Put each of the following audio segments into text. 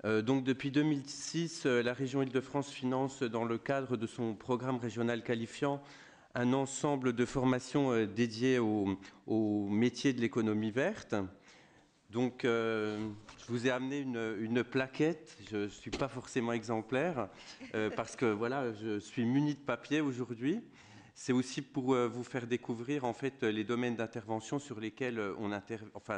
Donc depuis 2006, la région Île-de-France finance dans le cadre de son programme régional qualifiant un ensemble de formations dédiées aux métiers de l'économie verte. Donc je vous ai amené une plaquette, je ne suis pas forcément exemplaire parce que voilà, je suis muni de papier aujourd'hui. C'est aussi pour vous faire découvrir en fait les domaines d'intervention sur lesquels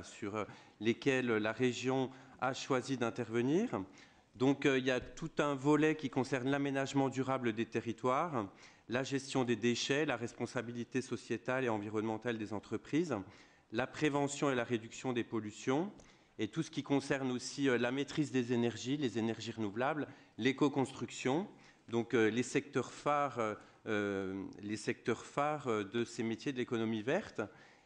sur lesquels la région a choisi d'intervenir. Donc il y a tout un volet qui concerne l'aménagement durable des territoires, la gestion des déchets, la responsabilité sociétale et environnementale des entreprises, la prévention et la réduction des pollutions, et tout ce qui concerne aussi la maîtrise des énergies, les énergies renouvelables, l'éco-construction, donc les secteurs phares de ces métiers de l'économie verte.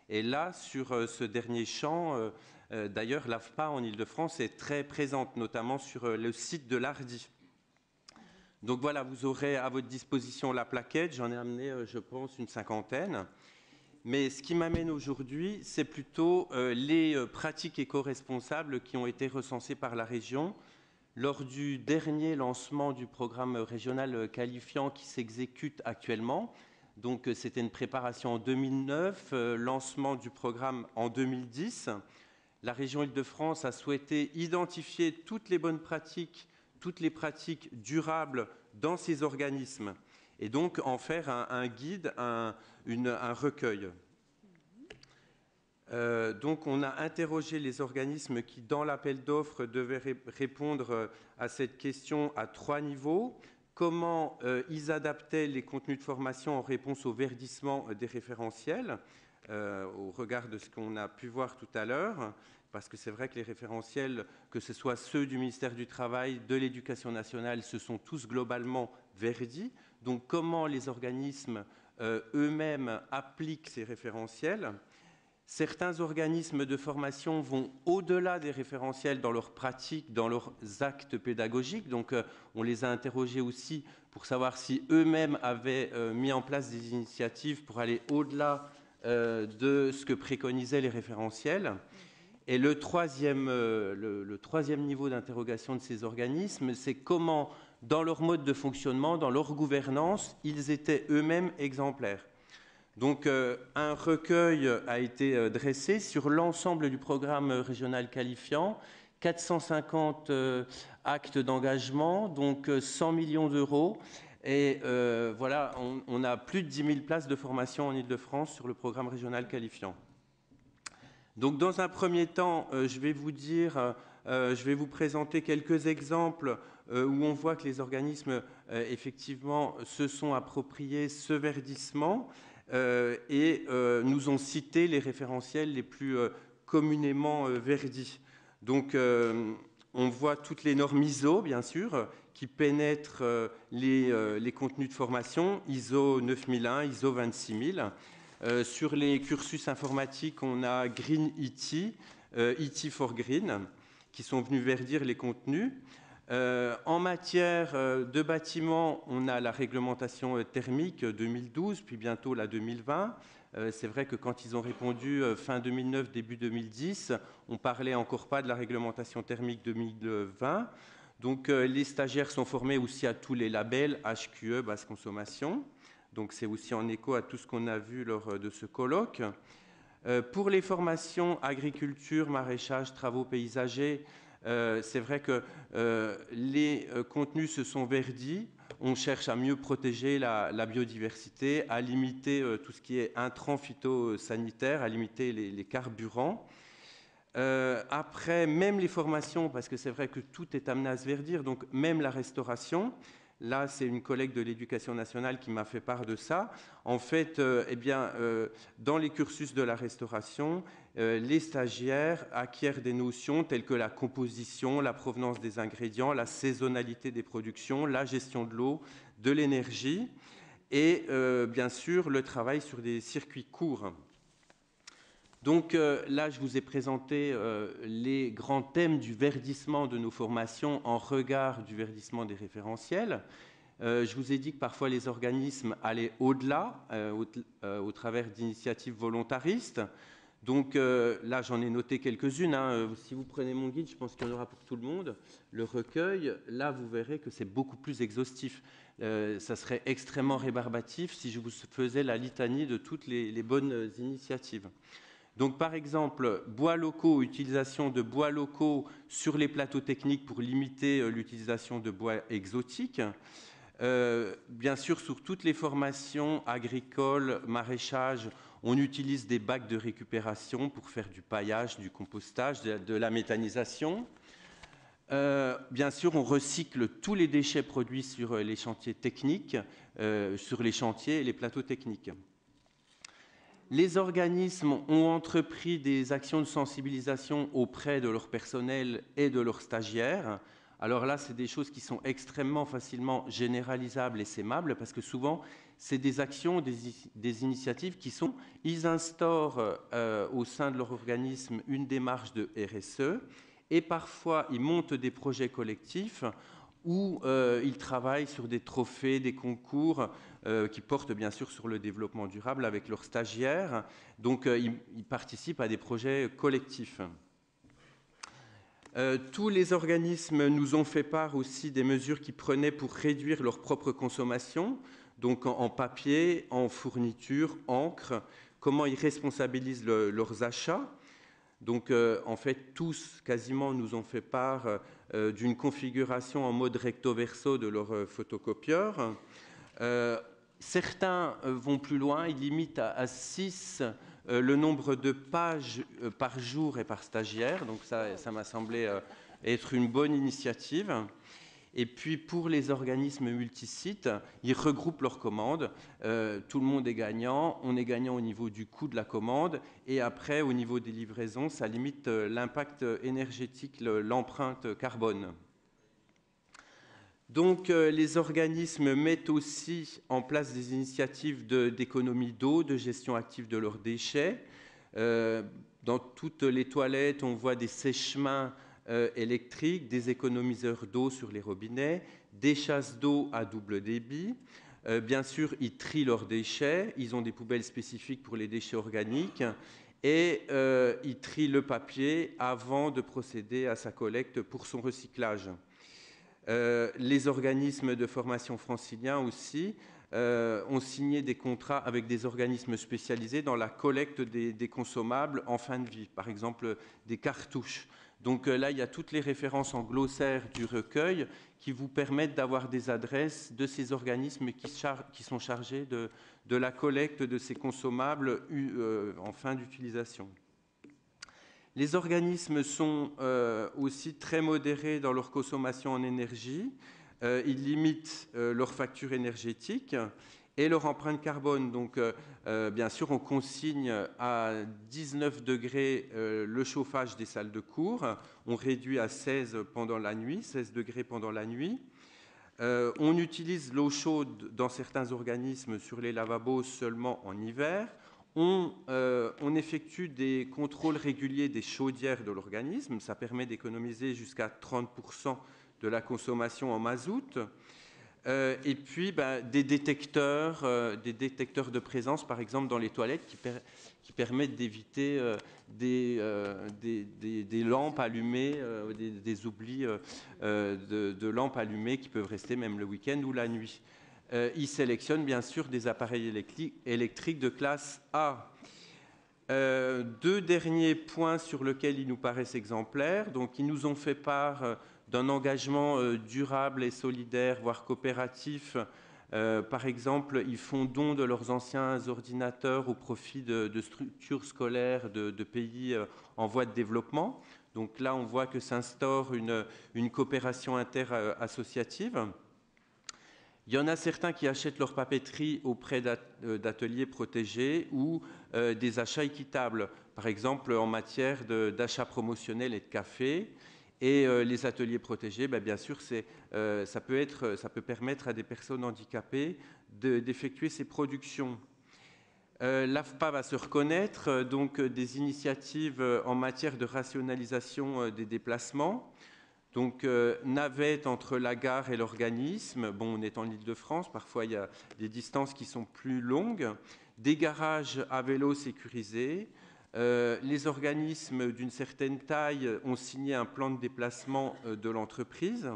Et là, sur ce dernier champ, d'ailleurs, l'AFPA en Île-de-France est très présente, notamment sur le site de l'Hardy. Donc voilà, vous aurez à votre disposition la plaquette. J'en ai amené, je pense, une cinquantaine. Mais ce qui m'amène aujourd'hui, c'est plutôt les pratiques éco-responsables qui ont été recensées par la région lors du dernier lancement du programme régional qualifiant qui s'exécute actuellement. Donc c'était une préparation en 2009, lancement du programme en 2010. La région Île-de-France a souhaité identifier toutes les bonnes pratiques, toutes les pratiques durables dans ces organismes et donc en faire un guide, un recueil. Donc on a interrogé les organismes qui, dans l'appel d'offres, devaient répondre à cette question à 3 niveaux. Comment ils adaptaient les contenus de formation en réponse au verdissement des référentiels, au regard de ce qu'on a pu voir tout à l'heure, parce que c'est vrai que les référentiels, que ce soit ceux du ministère du Travail, de l'Éducation nationale, se sont tous globalement verdis. Donc comment les organismes eux-mêmes appliquent ces référentiels. Certains organismes de formation vont au-delà des référentiels dans leurs pratiques, dans leurs actes pédagogiques. Donc, on les a interrogés aussi pour savoir si eux-mêmes avaient mis en place des initiatives pour aller au-delà de ce que préconisaient les référentiels. Et le troisième niveau d'interrogation de ces organismes, c'est comment, dans leur mode de fonctionnement, dans leur gouvernance, ils étaient eux-mêmes exemplaires. Donc un recueil a été dressé sur l'ensemble du programme régional qualifiant, 450 actes d'engagement, donc 100 millions d'euros. Et voilà, on a plus de 10 000 places de formation en Île-de-France sur le programme régional qualifiant. Donc dans un premier temps, je vais vous présenter quelques exemples où on voit que les organismes effectivement se sont appropriés ce verdissement et nous ont cité les référentiels les plus communément verdis. Donc on voit toutes les normes ISO, bien sûr, qui pénètrent les contenus de formation, ISO 9001, ISO 26000. Sur les cursus informatiques, on a Green IT, IT for Green, qui sont venus verdir les contenus. En matière de bâtiments, on a la réglementation thermique 2012, puis bientôt la 2020. C'est vrai que quand ils ont répondu fin 2009, début 2010, on ne parlait encore pas de la réglementation thermique 2020. Donc les stagiaires sont formés aussi à tous les labels HQE, basse consommation. Donc c'est aussi en écho à tout ce qu'on a vu lors de ce colloque. Pour les formations agriculture, maraîchage, travaux paysagers, c'est vrai que les contenus se sont verdis. On cherche à mieux protéger la biodiversité, à limiter tout ce qui est intrants phytosanitaires, à limiter les carburants. Après, même les formations, parce que c'est vrai que tout est amené à se verdir, donc même la restauration. Là, c'est une collègue de l'Éducation nationale qui m'a fait part de ça. En fait, dans les cursus de la restauration, les stagiaires acquièrent des notions telles que la composition, la provenance des ingrédients, la saisonnalité des productions, la gestion de l'eau, de l'énergie et bien sûr le travail sur des circuits courts. Donc là, je vous ai présenté les grands thèmes du verdissement de nos formations en regard du verdissement des référentiels. Je vous ai dit que parfois les organismes allaient au-delà au travers d'initiatives volontaristes. Donc là, j'en ai noté quelques-unes. Si vous prenez mon guide, je pense qu'il y en aura pour tout le monde. Le recueil, là, vous verrez que c'est beaucoup plus exhaustif. Ça serait extrêmement rébarbatif si je vous faisais la litanie de toutes les bonnes initiatives. Donc, par exemple, bois locaux, utilisation de bois locaux sur les plateaux techniques pour limiter l'utilisation de bois exotiques. Bien sûr, sur toutes les formations agricoles, maraîchage, on utilise des bacs de récupération pour faire du paillage, du compostage, de la méthanisation. Bien sûr, on recycle tous les déchets produits sur les chantiers techniques, sur les chantiers et les plateaux techniques. Les organismes ont entrepris des actions de sensibilisation auprès de leur personnel et de leurs stagiaires. Alors là, c'est des choses qui sont extrêmement facilement généralisables et sémables parce que souvent, c'est des actions, des initiatives qui sont... Ils instaurent au sein de leur organisme une démarche de RSE et parfois, ils montent des projets collectifs où ils travaillent sur des trophées, des concours qui portent bien sûr sur le développement durable avec leurs stagiaires. Donc, ils participent à des projets collectifs. Tous les organismes nous ont fait part aussi des mesures qu'ils prenaient pour réduire leur propre consommation, donc en papier, en fourniture, encre, comment ils responsabilisent leurs achats. Donc, en fait, tous, quasiment, nous ont fait part d'une configuration en mode recto-verso de leur photocopieur. Certains vont plus loin, ils limitent à 6 le nombre de pages par jour et par stagiaire. Donc ça m'a semblé être une bonne initiative. Et puis pour les organismes multisites, ils regroupent leurs commandes. Tout le monde est gagnant. On est gagnant au niveau du coût de la commande. Et après, au niveau des livraisons, ça limite l'impact énergétique, l'empreinte carbone. Donc, les organismes mettent aussi en place des initiatives d'économie d'eau, de gestion active de leurs déchets. Dans toutes les toilettes, on voit des sèche-mains électriques, des économiseurs d'eau sur les robinets, des chasses d'eau à double débit. Bien sûr, ils trient leurs déchets. Ils ont des poubelles spécifiques pour les déchets organiques. Et ils trient le papier avant de procéder à sa collecte pour son recyclage. Les organismes de formation franciliens aussi ont signé des contrats avec des organismes spécialisés dans la collecte des consommables en fin de vie, par exemple des cartouches. Donc là, il y a toutes les références en glossaire du recueil qui vous permettent d'avoir des adresses de ces organismes qui sont chargés de la collecte de ces consommables en fin d'utilisation. Les organismes sont aussi très modérés dans leur consommation en énergie. Ils limitent leur facture énergétique et leur empreinte carbone. Donc, bien sûr, on consigne à 19 degrés le chauffage des salles de cours. On réduit à 16 pendant la nuit, 16 degrés pendant la nuit. On utilise l'eau chaude dans certains organismes sur les lavabos seulement en hiver. On effectue des contrôles réguliers des chaudières de l'organisme. Ça permet d'économiser jusqu'à 30% de la consommation en mazout. Et puis, des détecteurs de présence, par exemple, dans les toilettes qui permettent d'éviter des lampes allumées, des oublis de lampes allumées qui peuvent rester même le week-end ou la nuit. Ils sélectionnent bien sûr des appareils électriques de classe A. Deux derniers points sur lesquels ils nous paraissent exemplaires. Donc, ils nous ont fait part d'un engagement durable et solidaire, voire coopératif. Par exemple, ils font don de leurs anciens ordinateurs au profit de structures scolaires de pays en voie de développement. Donc là, on voit que s'instaure une coopération interassociative. Il y en a certains qui achètent leur papeterie auprès d'ateliers protégés ou des achats équitables, par exemple en matière d'achats promotionnels et de café. Et les ateliers protégés, bien sûr, ça peut permettre à des personnes handicapées d'effectuer ces productions. L'AFPA va se reconnaître, donc des initiatives en matière de rationalisation des déplacements. Donc, navette entre la gare et l'organisme. Bon, on est en Île-de-France, parfois il y a des distances qui sont plus longues. Des garages à vélo sécurisés, Les organismes d'une certaine taille ont signé un plan de déplacement de l'entreprise,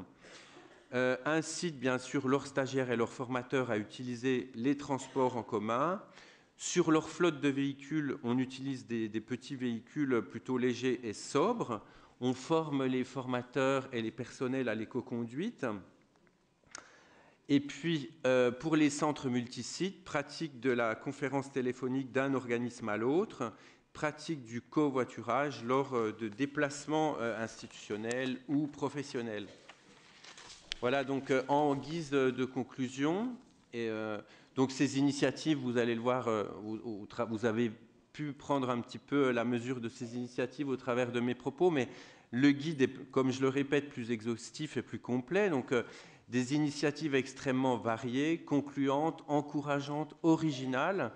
incitent bien sûr leurs stagiaires et leurs formateurs à utiliser les transports en commun. Sur leur flotte de véhicules, on utilise des petits véhicules plutôt légers et sobres. On forme les formateurs et les personnels à l'éco-conduite. Et puis, pour les centres multisites, pratique de la conférence téléphonique d'un organisme à l'autre, pratique du covoiturage lors de déplacements institutionnels ou professionnels. Voilà, donc en guise de conclusion, donc ces initiatives, vous allez le voir, vous avez pu prendre un petit peu la mesure de ces initiatives au travers de mes propos, mais le guide est, comme je le répète, plus exhaustif et plus complet. Donc, des initiatives extrêmement variées, concluantes, encourageantes, originales.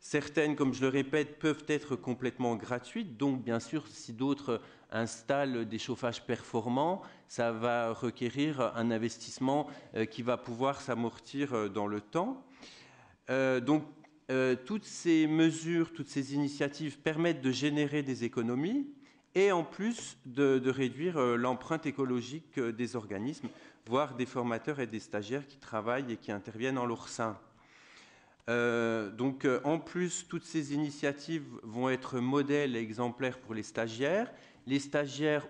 Certaines, comme je le répète, peuvent être complètement gratuites. Donc, bien sûr, si d'autres installent des chauffages performants, ça va requérir un investissement qui va pouvoir s'amortir dans le temps. Toutes ces mesures, toutes ces initiatives permettent de générer des économies et en plus de réduire l'empreinte écologique des organismes, voire des formateurs et des stagiaires qui travaillent et qui interviennent en leur sein. En plus, toutes ces initiatives vont être modèles et exemplaires pour les stagiaires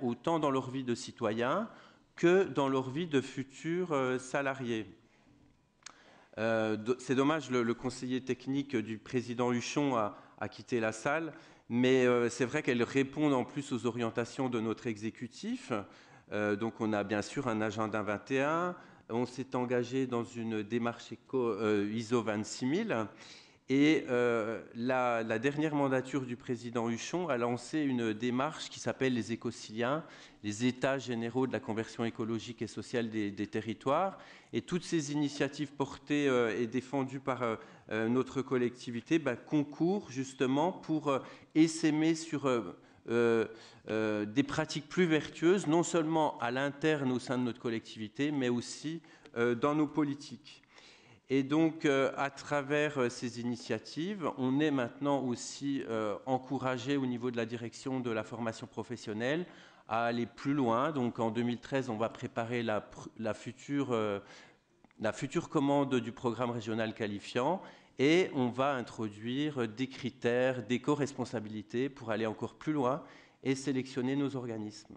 autant dans leur vie de citoyens que dans leur vie de futurs salariés. C'est dommage, le conseiller technique du président Huchon a quitté la salle, mais c'est vrai qu'elle répond en plus aux orientations de notre exécutif. Donc on a bien sûr un agenda 21, on s'est engagé dans une démarche ISO 26000 et la dernière mandature du président Huchon a lancé une démarche qui s'appelle les Écociliens, les États généraux de la conversion écologique et sociale des territoires. Et toutes ces initiatives portées et défendues par notre collectivité concourent justement pour essaimer sur des pratiques plus vertueuses, non seulement à l'interne au sein de notre collectivité, mais aussi dans nos politiques. Et donc, à travers ces initiatives, on est maintenant aussi encouragé au niveau de la direction de la formation professionnelle à aller plus loin. Donc, en 2013, on va préparer la future commande du programme régional qualifiant et on va introduire des critères d'éco-responsabilité pour aller encore plus loin et sélectionner nos organismes.